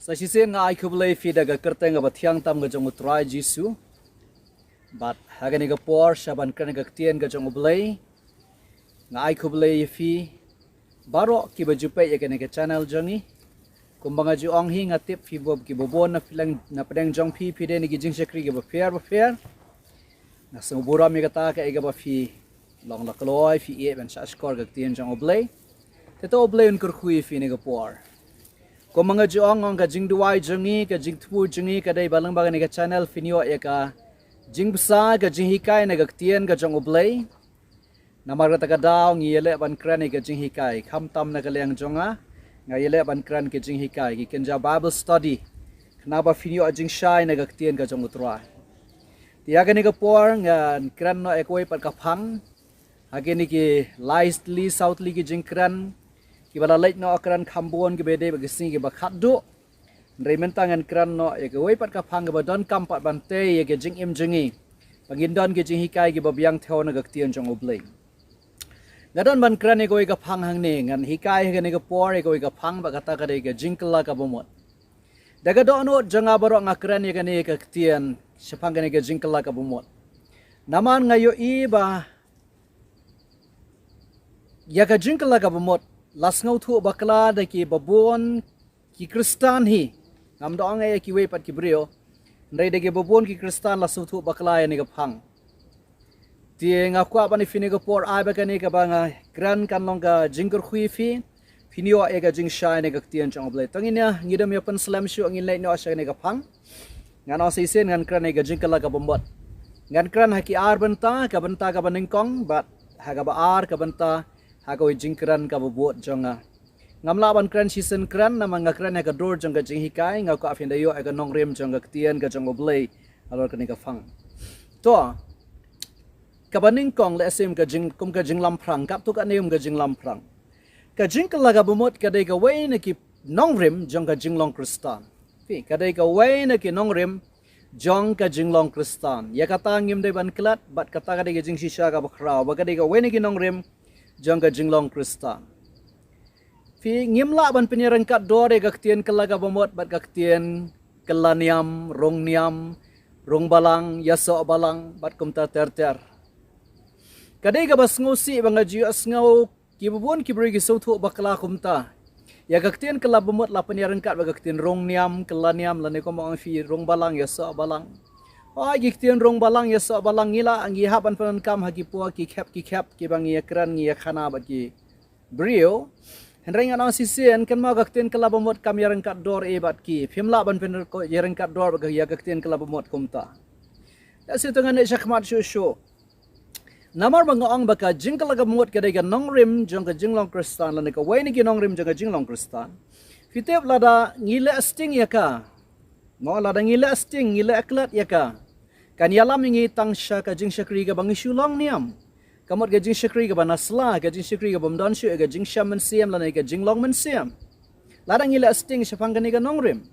Sa sisen nga ay kublay fi daga kerteng nga bathyang tam ga jong utray Jisu. But hagani ga por shaban kan ga tien ga jong ublay. Nga ay kublay fi baro ki bajupe ya kan ga channel jongi. Kumbanga ju ong hi nga tip fi bob ki bobon na filang na pedang jong fi de ni gijing sekri ga ba fair. Na sumubura mi kata ka iga ba fi long la kloy fi e ben sa skor ga tien jong ublay. Teto ublay un kurkhui fi ni ga por. Kung mga juong ang kajing duway jungi, kajing tupu jungi, kaday balang baga ni ka channel, finyo ya ka jing basa, kajing hikay, nagagtiyan kajong ublay. Namarata ka daw, ngiyele ban kran kajing hikay, kamtam na kalayang jonga, ngayele ban kran kajing hikay, kikinja Bible study, kanaba finyo ajing shy, nagagtiyan kajong utray. Tiyaga ni ka por, nga kran no ekoy pagkapang, hagi ni ki lightly, southly kajing kran, kibala late no akran kambon ke bede bagasi ke bakaddo rementangan kran no ya ke wepat ka phang ba don kampat bante ya ke jing im jingi pangindon ke jing hikai ke babyang theo na gaktian jong oblay ngadon ban kran ko ka phang hang ne ngan hikai ke ne ke por ko ka phang ba kata ka de ke JINGKYLLA KABAMUT daga do no janga baro ngakran ya ke ne gaktian sepang ke ne ke JINGKYLLA KABAMUT naman ngayo iba ya ke JINGKYLLA KABAMUT lasngau thu bakla da ki babon ki kristan hi ngam do angai ki we pat ki brio ndai de ki babon ki kristan lasu thu bakla ya ni ga phang ti nga kwa bani fini ga por ai ba ka ni ka ba nga gran kan long ga jingkur khui fi finio e ga jing shai ne ga tian chong ble tanginya ngidam ya pan slam shu angin lai no asha ne ga phang ngan o seisen ngan kran ne ga JINGKYLLA KABAMUT ngan kran ha ki ar banta ka baning kong bat ha ga ba ar ka banta hago jingkran ka bubuot jonga ngamla ban kran season kran na mga kran ka dor jonga jing hikai nga ko afin dayo aga nong rem jonga tian ka jonga blay alor kani ka phang to kabaning kong le sim ka jing kum ka jing lam phrang kap tu ka neum ka jing lam phrang ka JINGKYLLA KABAMUT ka dai ka way na ki nong rem jonga jinglong kristan fi ka dai ka way na ki nong rem jong ka jinglong kristan ya kata ngim dai ban klat bat kata ka dai ka jing shisha ka bakrao ba ka dai ka way na ki nong rem jangka jinglong kristan. Fi ngimla ban penyerengkat dore gaktian kala KABAMUT bat gaktian kelaniam, rong balang, yaso balang bat kumta ter. Kadai ka bas ngusi banga jiu asngau kibubun kibri ki sautu bakla kumta. Ya gaktian kala KABAMUT la penyerengkat ba gaktian rongniyam, kelaniam lani ko mo fi rong balang yaso balang. Oh giktian rong balang ya so balang ngila ang gihapan panon kam hagi po ki cap ki bang ya kran ya khana ba ki brio henreng ana sisien kan ma gaktian kala KABAMUT kam yareng kat dor e bat ki phimla ban pen ko yareng kat dor ba ya gaktian kala KABAMUT kumta ya situngan ne shakmat shu namar bang ong baka JINGKYLLA KABAMUT kadai ga nong rim jong ka jinglong kristan lan ka wai ni ki nong rim jong ka jinglong kristan fitep lada ngile sting ya ka mo lada ngile sting ngile aklat ya ka kan yalam ingi tang sha ka jing shakri ka bang shulong niam kamot ka jing shakri ka banasla ka jing shakri ka bomdon shu ka jing shaman siam lan ka jing long man siam ladang ila sting shapang ka ni ka nongrim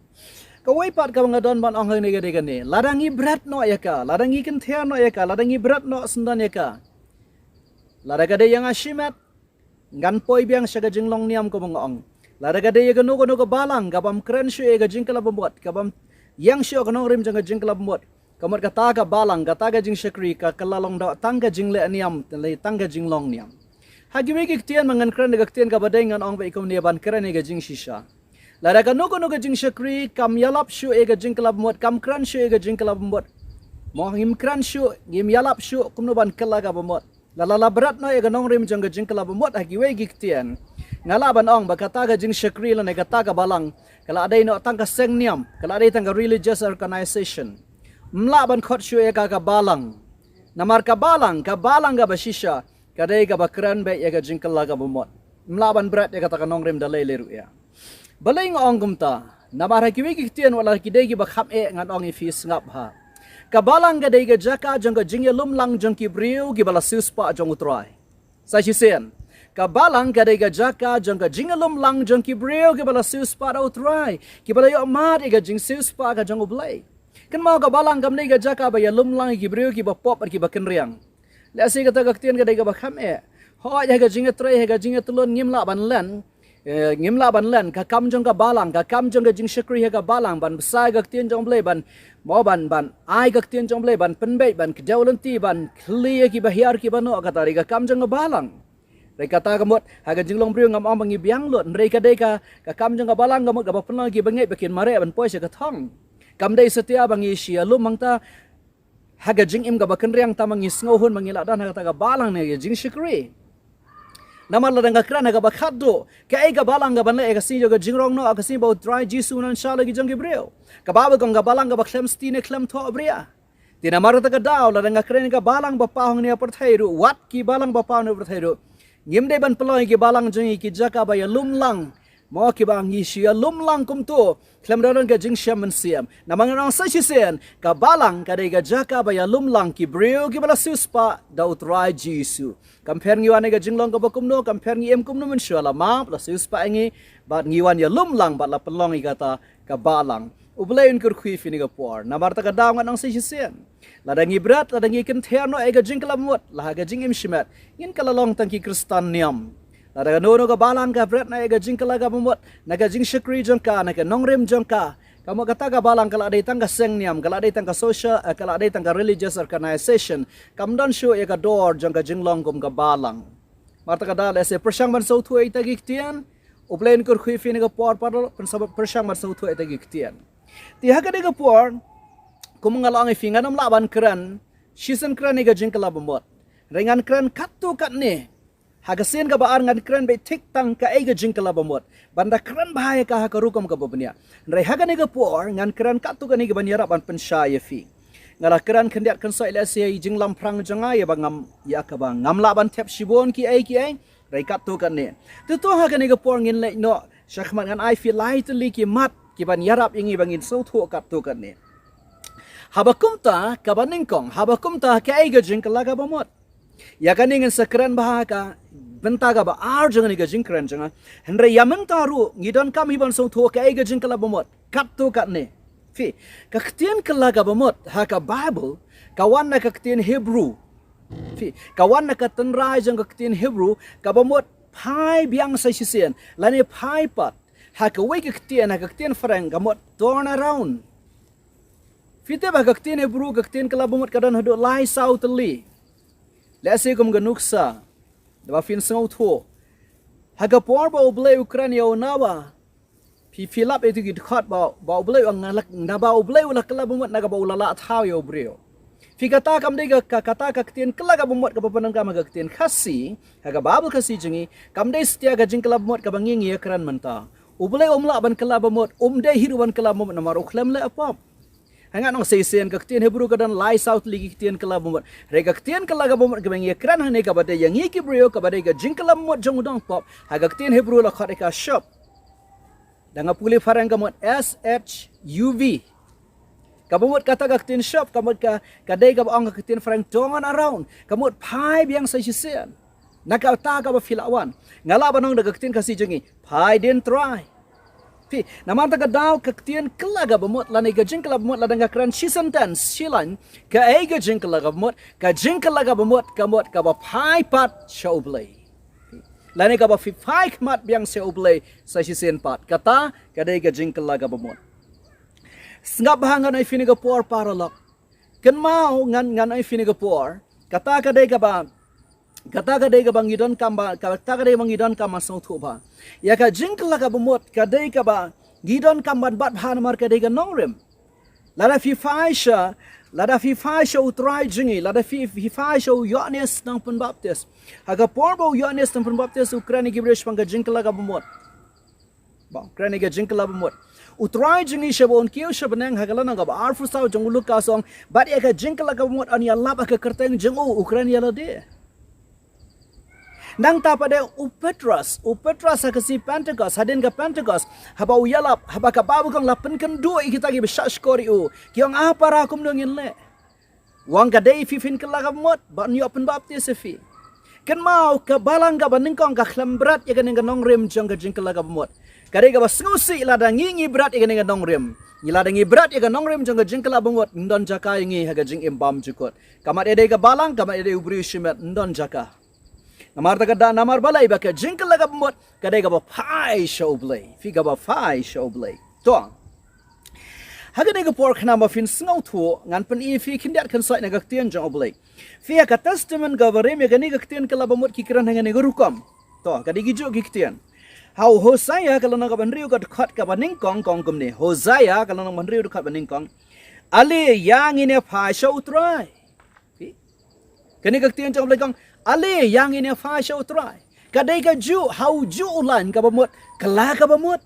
ka wai pat ka bang don ban ong ni ka de ka ni ladang i brat no ya ka ladang i kan thia no ya ka ladang i brat no sendan ya ka ladang ka de yang ashimat ngan poi biang sha ka jing long niam ko bang ong ladang ka de ya ka no ka balang ka bam kren shu ka JINGKYLLA KABAMUT ka bam yang shu ka nongrim jang ka JINGKYLLA KABAMUT kamot kata ka balang kata ka jing shakri ka kalalong da tangga jing le niam le tangga jing long niam hagi wegi ktian mangan kran de ktian ka badai ngan ong ba ikom ne ban kran ga jing shisha la ka no ga jing shakri kam yalap shu e ga JINGKYLLA KABAMUT kam kran shu e ga JINGKYLLA KABAMUT mo him kran shu ngim yalap shu kumno ban kala KABAMUT la berat no e ga nong rim jang ga JINGKYLLA KABAMUT hagi wegi ktian ngala ban ong ba kata ga jing shakri la ne kata ka balang kala adai no tangga seng niam kala adai tangga religious organization mla ban khot shu e ka balang namar ka balang ga basisha kadai ka bakran be e ka JINGKYLLA KABAMUT mla ban brat e kata ka nong rem dalai leru ya balai ngong gumta namar ha kiwi kitian wala kidai ki bakham e ngan ong ifis ngap ha ka balang ga dai ga jaka jong ka jingya lumlang jong ki briu ki bala suspa jong utrai sa chisen ka balang ga dai ga jaka jong ka jingya lumlang jong ki briu ki bala suspa utrai ki bala yo mat e ga jing suspa ga jong ublai kan mau ka balang kam nei ga jaka ba ya lumlang ki brio ki ba pop ki ba kenriang la se ka ta gaktian ga dai ga ba kham e ho ya ga jinga trai ga jinga tulon ngim la ban lan ngimla ban len ka kam jong ka balang ka kam jong ka jing shakri ka balang ban sai ka tien jong ble ban mo ban ai ka tien jong ble ban penbe ban kjawlanti ban khli ki bahiar ki bano ka tari ka kam jong ka balang rei kata kamot haga jinglong briu ngam am bangi biang lot rei ka dei ka kam jong ka balang kamot ka penang ki bangai bakin mare ban poi ka thong kam dei setia bangi sia lu mangta haga jing im ka bakan riang tamangi sngohun mangila dan haga ta ka balang ne jing shakri Namar la danga krana ga bakhado ka ai ga balang ga banle ga sin ga jingrong no ga sin bo dry jisu nan shala gi jang gibreo ka baba ga balang ga bakhlem stine klem tho abria tina mar ta ga daw la danga krana ga balang ba pahong ne par thairu wat ki balang ba pahong ne par thairu ngim de ban ploi ki balang jing ki jaka ba ya lumlang mo ki bang yi shi lumlang kum to klem ran ga jing shaman siam namang rang sa shi sen ka balang ka de ga jaka ba ya lumlang ki breo ki bala suspa da utrai jisu Compare ngiwan ga jinglong ka bakum no compare ngi em kum no men shala ma plus use pa ngi bat ngiwan ya lumlang bat la pelong igata ka balang ublain kur khui fini ga por na barta ka daw ngang si sen la da ngi brat la da ngi ken therno e ga jingkla mot la ga jing im shimat ngin kala long tang ki kristan niam la da no no ga balang ga brat na e ga jingkla ga mot na ga jing shakri jong ka na ga nongrem jong ka kamu kata ka balang kala ada tangga seng niam kala ada tangga social kala ada tangga religious organization kam dan show e ka door jong ka jinglong kum ka balang marta ka dal ese persang ban so thu ita giktian uplen kur khui fin ga por par persang ban so thu ita giktian ti ha ka de ga por kum ngalang e finga nam la ban kran season kran e ga jingkala bomot rengan kran katu kat ne Hagasin ka baar ngan kran be tik tang ka ai ga jingkala bomot banda kran bahaya ka ha karukom ka bobnya rai haga ne ga por ngan kran ka tu ka ni ga banyara ban penshaya fi ngala kran khandiat kan sai la se jinglam prang janga ya bangam ya ka bang ngamla ban thep shibon ki ai rai ka tu kan ne tu to haga ne ga por ngin le no shakhman ngan ai fi lai tu li ki mat ki ban yarap ingi bangin so thu ka tu kan ne habakumta ka baningkong habakumta ka ai ga jingkala ka bomot ya kaningan sakran bahaka benta ga ba ar jangan ga jingkran jangan hendra yamen taru ngidon kam hiban so tho ka ga jingkala bomot kat to kat ne fi ka ktien kala ga bomot ha ka bible kawan na ka ktien hebrew fi kawan na ka tanrai jang ka ktien hebrew ka bomot phai biang sa sisen lani phai pat ha ka we ka ktien ha ka ktien frang ga mot turn around fi te ba ka ktien hebrew ka ktien kala bomot kadan hado lai south li Lese kum ganuksa daba fin sangau tho haga por ba oblay Ukraine nawa fi filap itu gid khat ba oblay ang ngalak na ba oblay ula kala bumat naga ba ulala thaw yo breo fi kata kam de ga kata ka ktien kala ga bumat ka papanang ka maga ktien khasi haga babul khasi jingi kam de stia ga jing kala bumat ka bangi ngi ekran manta oblay omla ban kala bumat de hiru ban kala bumat namar ukhlam le apap Hangat nong seisen ka ktien hebrew ka dan lai south ligi ktien kala bomot rega ktien kala ga bomot ka bangi ekran hane ka bade yang iki brio ka bade ga jingkala bomot jong udang pop haga ktien hebrew la khare ka shop danga puli farang ka mot SHUV ka bomot kata ka ktien shop ka mot ka dai ka ang ka ktien farang tongan around ka mot pai biang sa sisen naka ta ka ba filawan ngala banong daga ktien kasi jengi pai den try Fi, namanta ka daw kaktien kalaga bamot lani ka jingkala bamot la danga kran shisantan silan ka ay ka jingkala bamot ka jingkala bamot kamot ka ba pai pat shaublay lani ka ba fi pai kmat biang shaublay sa shisen pat kata ka day ka jingkala bamot ngap hangan ay finiga por paralok kan mau ngan ay finiga por kata ka day ka ba Kata kadai ka bang idon kamba kata kadai bang idon kamba song thu ba ya ka jingkala ka bomot kadai ka ba gidon kamban bat bhan mar kadai ka nongrem lada fi faisha utrai jingi lada fi faisha Ioanis nang penbaptis haga porbo Ioanis nang penbaptis Ukraine gibresh pang ka jingkala ka bomot ba Ukraine ka jingkala bomot utrai jingi shabon kiyo shabanang hagala nang ka arfu saw jong Lukas song bat ya ka jingkala ka bomot an ya lab ka kerteng jingu Ukraine ya lade Nang tapada upetras hakasi Pentecost hadin ka Pentecost haba uyalap haba ka babu kang lapen kan do kita gi besash kori u kiong apa rakum dongin le wang ka dei fifin ka lagamot ban yo pen baptis fi kan mau ka balang ka baning kong ka khlam berat ya kan nong rem jong ka jing ka lagamot kare ka basngusi lada ngi berat ya kan nong rem Nilada ngi berat ya ka nong rem jong ka jing ka labamot ndon jaka ngi haga jing imbam jukot kamat ede ka balang kamat ede ubri shimet ndon jaka Namar tagada namar balay ba ka jingkala kabamut kadai ka ba pai show blay. Fi ka ba pai show blay. To. Hagani ka por khna ma fin sngaw thu ngan pen I fi kindat kan sai na gaktian jang oblay. Fi ka testament ka bare me gani gaktian kala bamut ki kiran hangani garukam. To kadi gijo giktian. How Hosia kalau nak bandriu kat khat ka baning kong kumni. Hosia kalau nak bandriu kat baning kong. Ale yang ini pai show try. Kani gaktian jang oblay kong Ale yang ini pai show try. Kadai ka ju how ju ulan ka bamut kala ka bamut.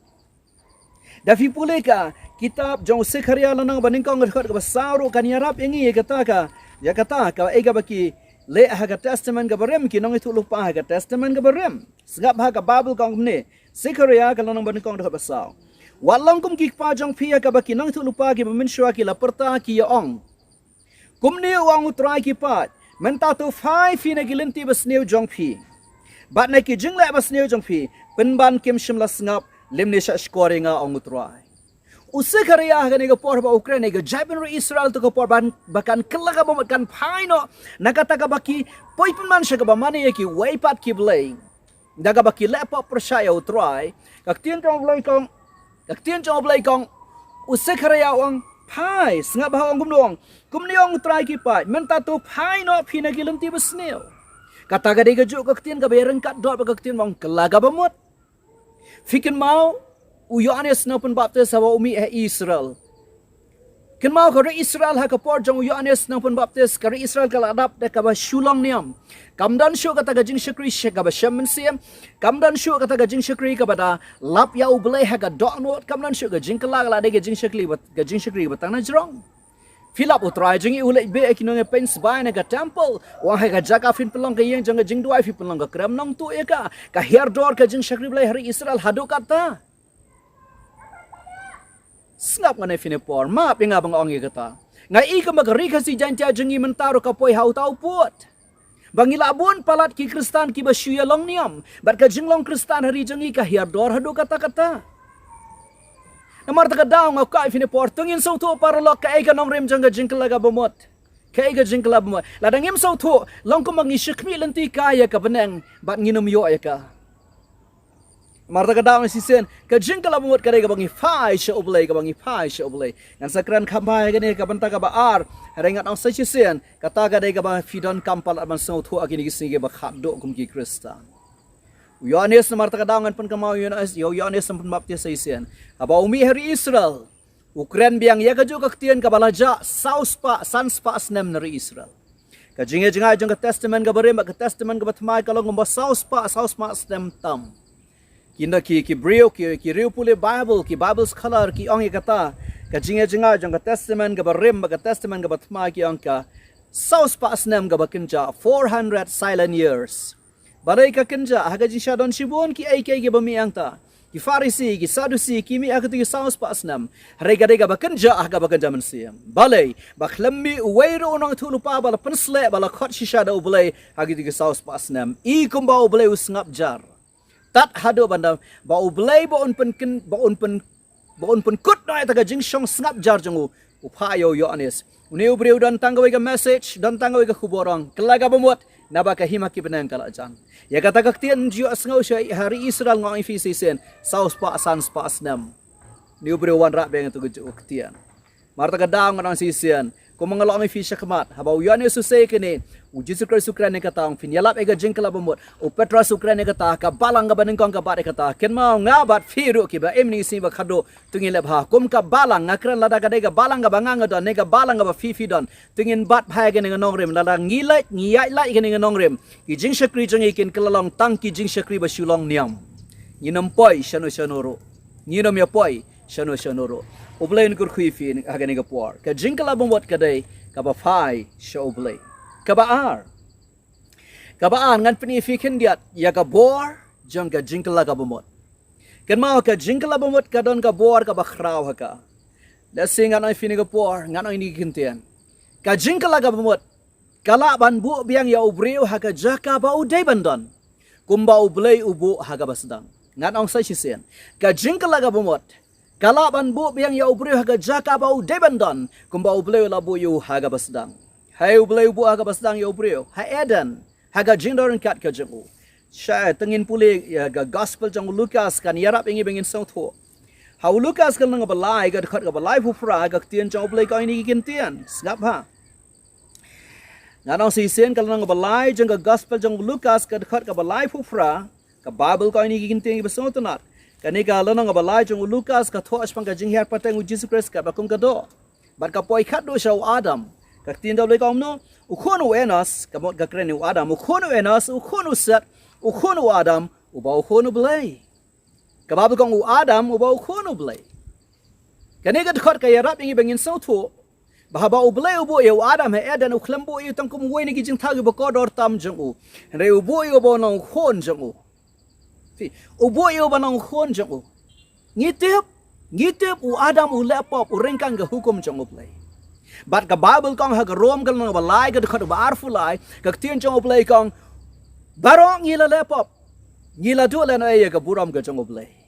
Dafi pule ka kitab jong Sekh lanang baningkong ngat ka basaru kan yarap ingi ya kata ka ega baki le ha ka testament ka barem ki nong itu lupa ha ka testament ka barem segap ha ka bible kong ne Sekh lanang baningkong ka basau walang kum ki pa jong pia ka baki nong itu lupa ki baminswa ki la perta ki ya ong kum ne wang utrai ki pat menta tu 5 fi na gilinti basneu jong pi bat na ki jingle basneu jong pi penban kim shimla sngap limne sha scoringa ong utrai Sekh gani ka por ba Ukraine ga Japan Israel to ka por ban bakan kelaga ba kan paino nakata ka baki poipun man siya ka ba mani ki waypat ki blay daga baki lepa persaya utrai kaktian tong blay kong Sekh ang pai snga ba ang kumniong utrai ki pa menta to paino pinagilanti basneo kata ga de ga ju kaktian ka bayran kat dot ba kaktian mong kelaga ba mot fikin mau Ioanis na pun baptis hawa umi Israel. Ken mau ka Israel ha ka por jong Ioanis na pun baptis ka Israel ka adap de ka ba shulong niam. Kamdan shu ka taga jing shakri she ka ba shaman siam. Kamdan shu ka taga jing shakri ka ba da lap ya ublay ha ka donot kamdan shu ka jing kala la de ka jing shakri ba tang na jrong. Filap utrai jing ulai be ki no pens bai na ka temple wa ha ka jaka fin pelong ka yeng jong jing duai fi pelong ka kram nong tu e ka hair dor ka jing shakri blai hari Israel hadu kata. Snap ngane fine por ma pinga bang ongi kata ngai ka magari kasi jantia jengi mentaro ka poi hau tau puat bangila bun palat ki kristan ki bashuya long niam bat ka jinglong kristan hari jengi ka hiar dor hadu kata namar ta daw ngau ka fine por tungin so to parlok ka ega nomrem janga jingkla ga bomot ka ega jingkla bomot ladangim so to long ko mangi shikmi lenti ka ya ka beneng bat nginum yo ya ka Marta ka daw si sen ka jingkala bumot ka bangi fai sha oblay ka bangi fai sha oblay ngan sakran khambai ka ne ka banta ka ba ar harengat ang sa si sen kata ka ka ba fidon kampal aman so thu akini gisige ba khaddo kum ki kristan Ioanis marta ka daw ngan pun ka mau Ioanis pun baptis sa sen aba umi hari Israel Ukraine biang ya ka ju kaktian ka balaja sanspa asnem na Israel ka jinge jong ka testament ka bare ka testament ka batmai ka long ba sauspa asnem tam Kinda ki brio ki riu pule Bible scholar ki ong kata ka jinga jong ka testament ka barem ka testament ka batma ki ong ka saus pa asnem ka bakinja 400 silent years barai ka kinja haga ji shadon shibon ki ai ki bamiang ta ki farisi ki sadusi ki mi akati saus pa asnem rega bakinja haga bakinja mensiam balai bakhlammi wairo nang thulu pa bala pensle bala khot shishada ublay hagi ki saus pa asnem I kumba ublay usngap jar tat hado banda ba ublay ba on pen kut na ta jing shong snap jar jong upayo Ioanis uniu breu dan tanggawi ka message dan tanggawi ka kuborang kelaga bamot naba ka himaki benang kala jang ya kata kaktian jiu asngau shay hari Israel ngong ifisisen saus pa sans pa asnam niu breu wan ra beng tu geju kaktian marta ka daw ngong sisen ko mga lo fisha kamat habaw Ioanis susay kini Jesus Christ Ukraine kata ang finyalap ega jingkala bamut o Petras Ukraine kata ka balang ka baningkong ka bat kata ken mau nga bat firu ki ba emni si ba khado tungin lebha kum ka balang ngakran lada ka dega balang ka banganga don nega balang ka ba fifi don tungin bat phai ke nong rem lada ngilai ke nong rem ki jing shakri jong ikin kalalong tang ki jing shakri ba shulong niam ninam poi shano ninom ya poi shano oblain kur khuifin agani ka por ka jingkala bamut ka dai ka ba phai sha oblay Kabaan ngan penifikin diat ya ka bor jang ka jingkala kabamut kan mau ka jingkala bamut ka don ka bor ka bakhraw ka lasing ngan fini ka por ngan ini kintian ka jingkala kabamut kala ban bu biang ya ubreu ha ka jaka ba udai bandon kumba ublay ubu ha ka basdang ngan ong sai sisen ka jingkala kabamut kala ban bu biang ya ubreu ha ka jaka ba udai bandon kumba ublay labu yu ha ka basdang Hai ublay ubu aga basdang yo breo. Hai Eden. Haga jingdorin kat ka jengu. Syai tengin pulih gospel jong Lukas kan yarap ingi bengin sang thu. Hau Lukas kan nang balai ga dekat ga balai pupra ga tian jong boleh kau ini kin tian. Ngap ha. Nganong si sen kan nang balai jong ga gospel jong Lukas ga dekat ga balai pupra ga Bible kau ini kin tian besong tunat. Kani ga nang balai jong Lukas ga thu aspang ga jing her pateng Jesus Christ ga bakung ga do. Bat ka poi khat do shau Adam. Ga tian do boleh kau no ukhonu enas ga mot ga kren Adam ukhonu enas ukhonu set ukhonu Adam ubau ukhonu belai. Kabab kong Adam ubau ukhonu belai. Kani ga dekat kaya rap ingi bengin sau tu. Bahaba ubelai ubu ya Adam he Eden uklembu yu tangkum wei ni kijing tagi bakodor tam jengu. Henry ubu yu ubau nang ukhon jengu. Ubu yu ubau nang ukhon jengu. Ngitip u Adam u lepop u rengkang ga hukum jengu belai. Bat ka Bible kong ha ga rom kal nang balai ga dekat ba arfulai ga tian jengu belai kong barong ngila lepop. Ngila du lan ay ga buram ga jengu belai.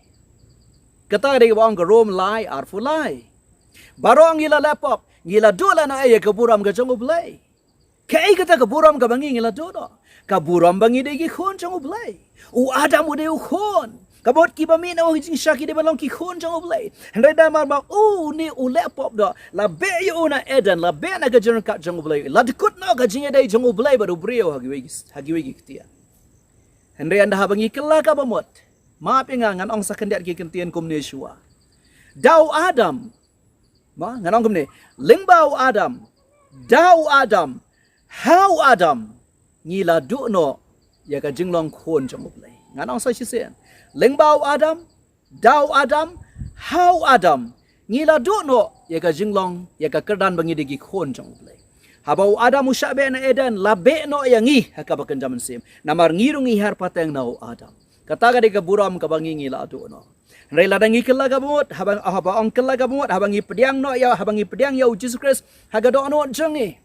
Kata dia bang ke rom lai arfu lai. Barong ngila lepop, ngila dola na ay ke buram ke jongo blai. Kai kata ke buram ke bangi ngila dola. Ka buram bangi de ki khon jongo blai. U Adam u de u khon. Kabot ki bami na hijing shaki de balong ki khon jongo blai. Hendai da mar ba ni u lepop do. La be yo na Eden la be na ke jongo kat jongo blai. La dikut na ke jinga de jongo blai baru brio hagi wegi ketia. Hendai anda habangi kala ka bamot. Maaf ngan ong sakendiat ki kentian kumne shua. Dau Adam. Ma ngan kumne lingbau Adam. Dau Adam. How Adam. Ngila du'no ya ka jinglong khon jong uplay. Ngan ong sa shisen. Lingbau Adam. Dau Adam. How Adam. Ngila du'no ya ka jinglong ya ka kerdan bangi digi khon jong uplay. Habau Adam usyabe na Eden labe no yangi hakabakan jaman sim. Namar ngirungi har pateng nau Adam. Kata ka buram ka bangi ngila adu no. Rai ladangi kala ka bumot habang ong kala ka bumot habangi pediang no ya habangi pediang ya Jesus Christ haga do no jengi.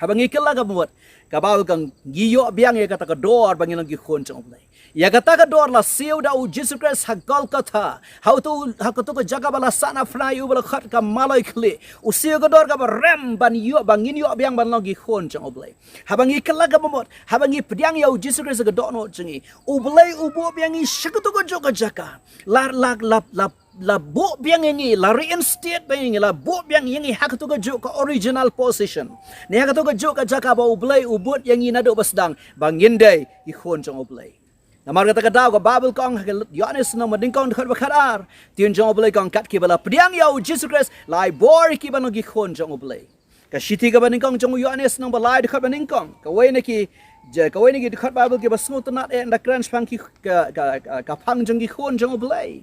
Habangi kala ka bumot ka baw kang giyo biang ya kata ka dor bangi lang gi khon chong play. Ya kata ka dor la siu da u Jesus Christ hagal kata. How to ka jaga bala sana fly u bala khat ka malai kli. U siu ka dor ka rem ban yo bangin yo biang ban lang gi khon chong play. Habangi kala ka bumot habangi pediang ya u Jesus Christ ka do no jengi. U blay u bo biang i shikuto ka joka jaka. La bo biang ini la reinstate biang la bo biang ini hak tu ke original position. Ni hak tu ke jaka ba ublay ubut yang ini nado basdang bangin day ikhon jong ublay. Namar kata daw ka Bible kong Ioanis no mading kong dekat bakar. Tiun jong ublay kong kat ki bala pediang yau Jesus Christ lai bor ki bano ikhon jong ublay. Ka shiti ka baning kong jong Ioanis no balai dekat baning kong. Kawai na ki dekat Bible ki basngo tanat e nda kran spang ki ka pang jong ikhon jong ublay.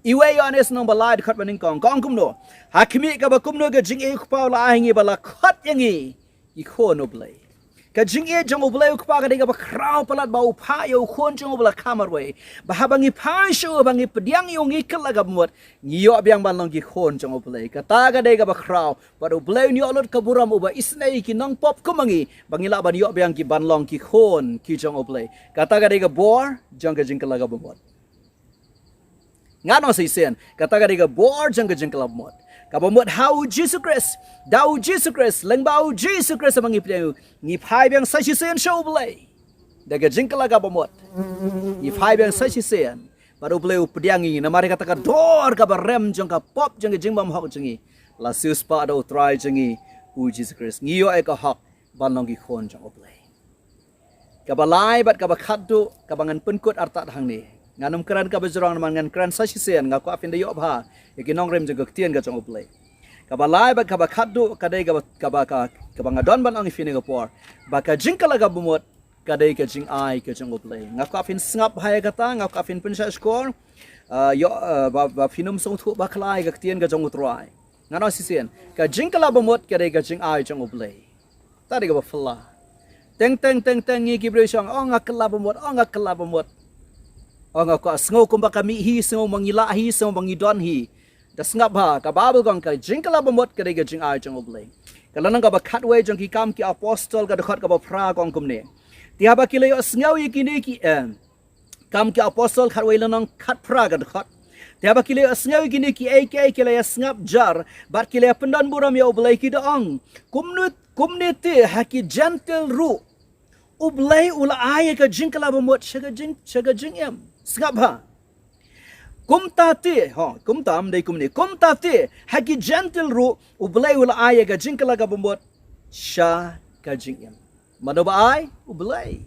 Iwe Ioanis nang balai dekat baning kong kumno. Hakimi ka ba kumno ka jing e kupaw la ahingi bala khat yangi ikhon ublay. Ka jing e jong ublay kupaw ka diga ba kraw palat ba upa yo khon jong ubla kamarway. Bahabangi pasyo bangi pediang yung ikal laga muat. Ngiyo biang banlang ki khon jong ublay. Kata ka diga ba kraw ba ublay niyo alot ka buram uba isnay ki nang pop kumangi. Bangila ba niyo biang ki banlang ki khon ki jong ublay. Kata ka diga bor jong ka jing kalaga bumuat. Ngano sa isen, kata ka diga bor jang ka jing kalabmot. Kabamot how Jesus Christ, daw Jesus Christ, lengbao Jesus Christ amang ipiyang ngiphay biyang sa sisen show blay. Daga jing kalaga bamot. Ngiphay biyang sa sisen, baru blay updiangi namari kata ka dor ka barem jang ka pop jang ka jing bam hok jangi. La sus pa daw try jangi u Jesus Christ. Ngiyo ay ka hok banong gi khon jang blay. Kabalay bat kabakaddo kabangan penkut artat hang ni. Nganum keran ka bajrong naman ngan keran sa sisen ngako afin de yob ha ikinong rem jaga tien ga jong uplay kabalai ba kabakaddu kadai kabangadon ban ang ifine ga por baka jingkala ga bumot kadai ka jing ai ka jong uplay ngako afin sngap hai kata ngako afin pensa skor ba finum song thu baklai ga tien ga jong utrai ngano sisen ka jingkala bumot kadai ka jing ai jong uplay tadi ga ba fla teng ngi gibre song ngakla bumot Ang ako asngo kumba kami hi sngo mangilahi sngo mangidon das ngap ha ka babel gong ka jingkala bamot ka dega jing ai jong oblay kalanang ka ba katway jong ki kam ki apostol ka dekat ka ba pra gong kumne ti haba kilay asngaw ikini ki kam ki apostol khatway lanang khat pra ka dekat ti haba kilay asngaw ikini ki ak kilay asngap jar bat kilay pendan buram ya oblay ki daang kumne ti haki gentle ru ublay ula ay ka jingkala bamut shaga jingem skabha kumta te kumta amdai kumni kumta te hagi gentle ru ublay ula ay ka jingkala ka bamut sha ka jingem mano ba ay ublay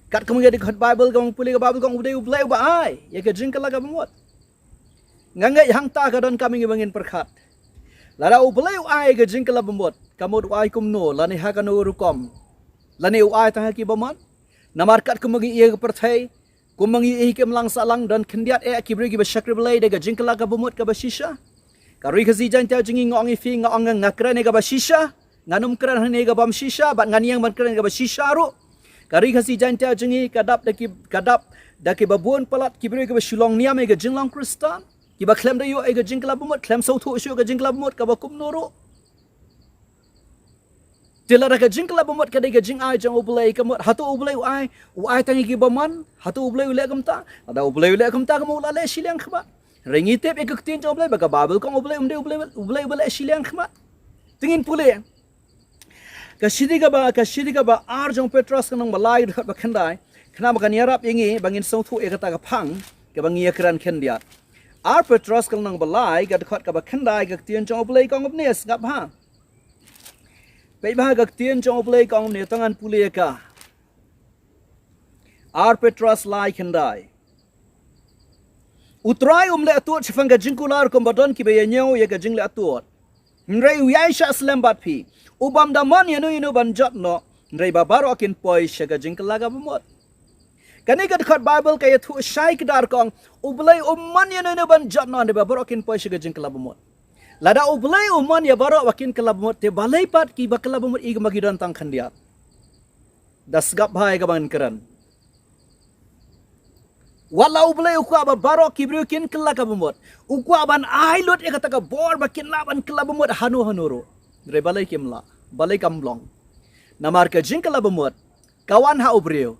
kat kamu di Bible kamu pulih ke Bible kamu ublay ba ay ya ka jingkala ka bamut ngangai hang ta ka don kami ngibangin perkhat lara ublay ay ka jingkala bamut kamu ay kumno lani ha kanu rukom lani ay tang ki baman namarkat kumagi iya perthai kumangi i kem lang salang dan kendiat kibri ki basyakri belai de jingkala ka bamut ka basisha kari khazi jan ta jingi ngong fi ngong ngakra ne ka basisha nganum kran ne ka bam shisha bat ngani yang ban kran ka basisha ru kari khazi jan ta jingi kadap daki babun palat kibri ka basulong niam e ka jinglang kristan ki ba klem de yo e ka jingkala bamut klem sau thu shu ka jingkala bamut ka ba kum nuru Tila ka jingkala bamut ka dega jing ai jang ublay kamut hatu ublay ai tangi ki baman hatu ublay ule kamta ada ublay ule kamta kamu ulale silang khma rengi tep ek tin jang ublay baka babel kong ublay silang khma tingin pule ka shidi ka ba ar jang petros kanang balai khat ba khandai khna ba kan yarap ingi bangin song thu ekata ka phang ka bangi ekran khendia ar petros kanang balai ka khat ka ba khandai ka tin jang ublay kong upnes ngap ha Peiba gaktian jong ublay kong ne tangan pulih ka. Ar Petras lai kendai. Utrai umle atuat sifang ka jingkular kombadon ki beyanyo ya ka jingle atuat. Nrei uyai sha aslam bat pi. Ubam daman yanu banjat no. Nrei babaro akin poi sha ka jingkala ka bamut. Kani ka dekat Bible kaya tu syai kedar kong. Ublay umman yanu banjat no. Nrei babaro akin poi sha ka jingkala bamut. Lada ublay uman ya baro wakin kelabumut te balai pat ki bakelabumut ig magidan tang khandiat das gap bhai ka ban karan wala ublay ukwa ba baro ki brukin kelakabumut ukwa ban ai lot e kata ka bor bakin laban kelabumut hanuro re balai kimla balai kamblong namar ka jing kelabumut kawan ha ubreu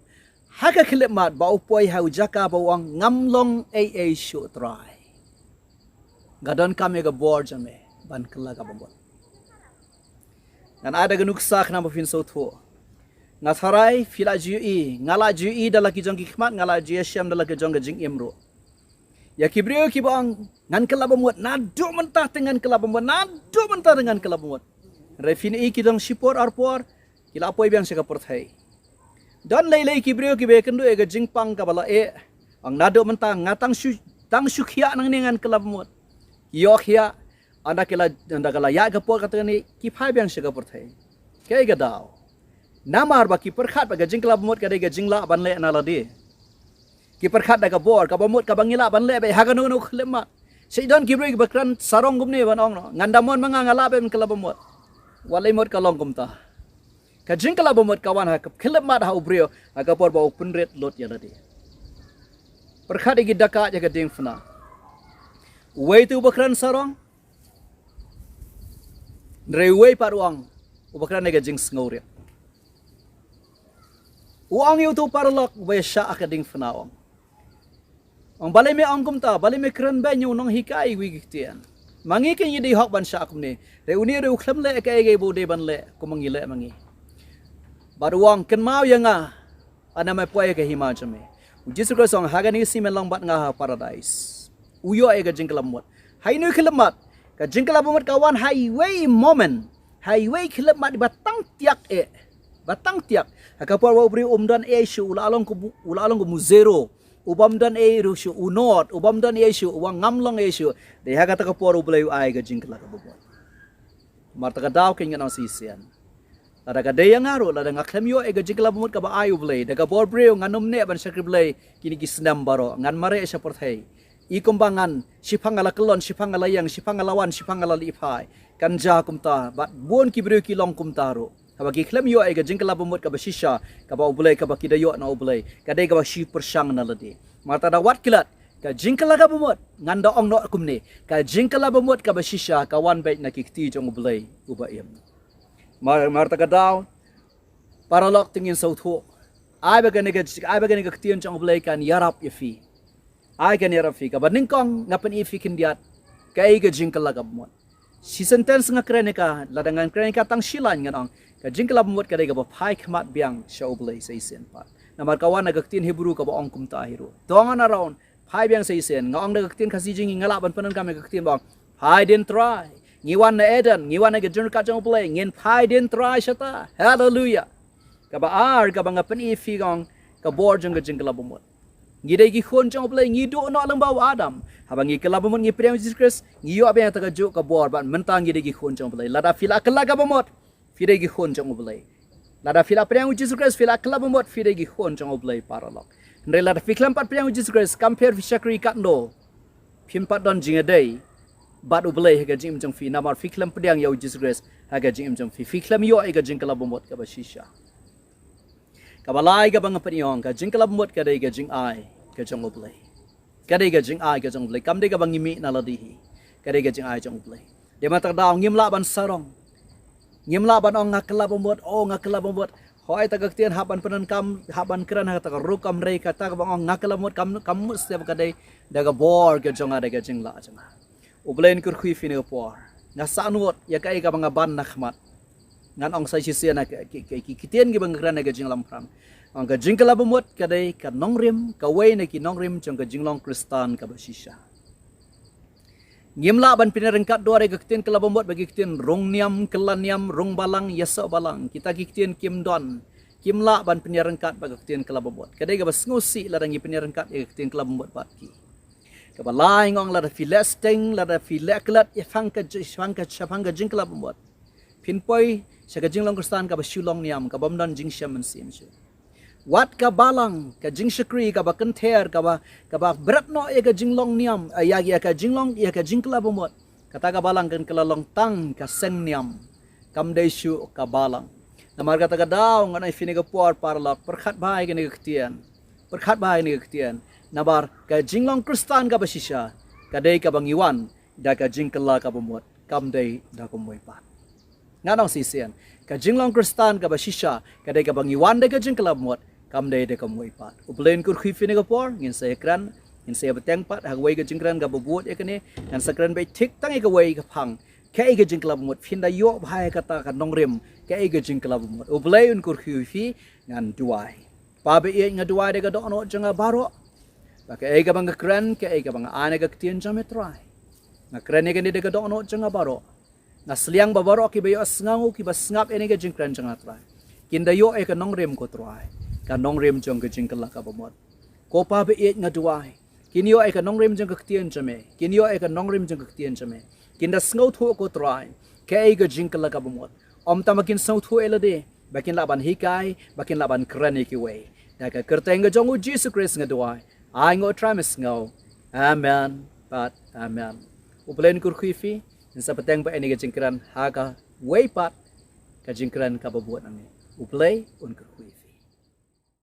haka khilmat ba upoi ha ujaka bawang ngamlong ai shu try Gadon kami ga board jame ban kala ka bambot. Ngan ada ganuk sak na mafin so tho. Ngatharai fila GE ngala GE dalaki jong ki khmat ngala GSM dalaki jong ga jing imro. Ya kibrio ki bang ngan kala bambot na do mentah dengan kala bambot na do mentah dengan kala bambot. Refin ki dong sipor arpor kila poi biang seka porthai. Dan lei kibrio ki be kendu e ga jing pang ka bala ang nado mentah ngatang tang syukhia nang dengan kala bambot. Yokhia anda kala ya gapor kata ni ki phai biang sega porthai kai ga daw namar ba ki perkhat ba ga jingkla bamut ka de ga jingla ban le na la di ki perkhat da ga bor ka bamut ka bangila ban le be ha ga no khlema seidon ki bri bakran sarong gumni ban ong no ngandamon manga ngala be kala bamut walai mot ka long gumta ka jingkla bamut ka wan ha ka khlema da ubrio ha ga por ba open red lot ya la di perkhat gi daka ja ga ding fna Wei tu bakran sarong, rewei paruang, ubakran nega jing ngore. Uang yu tu parlok wei sha akading fnaong. Ang balai me angkum ta, balai me kran ba nyu nong hikai wi gitian. Mangi ken yidi hok ban sha akum ni. Reuni re ukhlem le ka ge bo de ban le kumangi le mangi. Baruang ken mau yanga ana me poe ke hima jame. Jisu ko song hagani si me long bat nga paradise. Uyo ay ka jingkala bamut. Hay nu khilamat. Ka jingkala bamut kawan highway moment. Highway khilamat di batang tiak Batang tiak. Hakapar wa ubri umdan shu ulalong ko muzero. Ubamdan shu unot. Ubamdan shu uang ngamlong shu. De hakata kapor ublay ay ka jingkala bamut. Marta ka daw kin nang sisian. Lada ka daya ngaro lada ngaklem yo ay ka jingkala bamut ka ba ay ublay. Da ka bor breu nganum ne ban sakriblay kini kisnam baro ngan mare sa porthai. Ikumbangan sipangala kelon sipangala yang sipangalawan sipangala lipai kanja kumta bat bon kibru kilong kumtaro kabagi klem yo ay ga jingkala bamut ka basisha ka ba ublay ka ba kidayo na ublay kadai ka ba shi persang na ladi mata da wat kilat ka jingkala ka bamut nganda ong no kumni ka jingkala bamut ka basisha ka wan bait na kikti jong ublay ubaim marta ka daw para lok tingin sautho ay ba ga ktiyon jong ublay kan yarap yafi Ay kan yara fika ba ningkong ngapan ifikin diat kay ga jingkala kabamut si sentence nga krenika ladangan krenika tang shilan nganong ka jingkala bamut ka dega ba pai khmat biang shaublay sa isen pat namar kawan nagaktin Hebrew ka ba ong kumta hiro dongan around pai biang sa isen nga ong nagaktin kasi jing ngalaban panan kami nagaktin bang pai din try ngiwan na Eden ngiwan na gajun ka jong play ngin pai din try shata hallelujah ka ba ka ba nga panifi gong ka bor jong jingkala bamut ngidai gi khon jong play ngido no lang bawa Adam habang ngikala bamut ngi priam Jesus Christ ngiyo abang tagajuk ka bor ban mentang ngidai gi khon jong play lada fila kala ka bamut fidai gi khon jong play lada fila priam Jesus Christ fila kala bamut fidai gi khon jong play paralok ndai lada fiklam pat priam Jesus Christ compare fishakri katno phimpat don jingadai bat ublay haga jing jong fi namar fiklam priang ya Jesus Christ haga jing jong fi fiklam yo ga jingkala bamut ka basisha kabalai ka bang paniong ka jingkala bamut ka dai ga jing ai ka jong ublay ka dai ga jing ai ka jong ublay kam dai ka bang imi na ladihi ka dai ga jing ai jong ublay de mata daw ngimla ban sarong ngimla ban ong ngakla bamut ngakla bamut hoi tagaktian haban panan kam haban kran ha ta rukam rei ka ta bang ong ngakla bamut kam setiap ka dai daga bor ka jong ada ga jing la jang ublain kur khui fini por nga sanwot ya kai ka bang ban nakhmat ngan ong sai sisia na kitien gi bang kran ga jing lamprang ong ga jingkala bamut ka dai ka nongrim ka wei na ki nongrim jong ga jinglong kristan ka basisha ngimla ban pinarengkat dua rega kitien kala bamut bagi kitien rong niam kelaniam rong balang yasa balang kita kitien kim don kimla ban pinarengkat bagi kitien kala bamut ka dai ga basngusi ladangi pinarengkat ya kitien kala bamut bat ki ka balai ngong la da filesting la da fileklat ya fangka jingkala bamut pinpoi saga jinglong kristan ka basulong niam ka bamdan jing shaman sim shu wat ka balang ka jing shakri ka ba kenther ka ba beratno ya ka jinglong niam ya ka jinglong ya ka jingkala bamut kata ka balang kan kelalong tang ka seng niam kam dai shu ka balang namar kata ka daw nganai fini ka por parlak perkhat bai ka ni ketian perkhat bai ni ketian nabar ka jinglong kristan ka basisha ka dai ka bangiwan da ka jingkala ka bamut kam dai da ko moi pat nganong sisian ka jinglong kristan ka basisha ka dai ka bangiwan da ka jingkala bamut kam dai da ka moi pat uplen kur khifini ka por ngin sa ekran ngin sa beteng pat hagway ka jingkran ka babut ekane ngan sakran bai tik tang ka way ka phang ka ga jingkala bamut finda yo bhai ka ta ka nongrim ka ga jingkala bamut uplen kur khifi ngan duai pa be nga duai da ka do no janga baro ka ga bang kran ka ga bang ane ka tien jametrai nga kran ga ni da ka do no janga baro nga sliang babaro ki bayo asngangu ki basngap ene ga jingkran janga trai kinda yo ka nongrim ko trai ka nongrim jong ka jingkala ka bamut ko pa be nga duai kinyo ka nongrim jong ka tien jame kinyo ka nongrim jong ka tien jame kinda sngo thu ko trai ka ga jingkala ka bamut om tamakin sngo thu elade bakin laban hikai bakin laban kran ki we da ka kerteng ga jong Jesus Christ nga duai ai ngo try mes ngo amen pat amen uplen kur khifi sa peteng ba ini ka jingkran ha ka way pat ka jingkran ka babuat ani uplay un kur khifi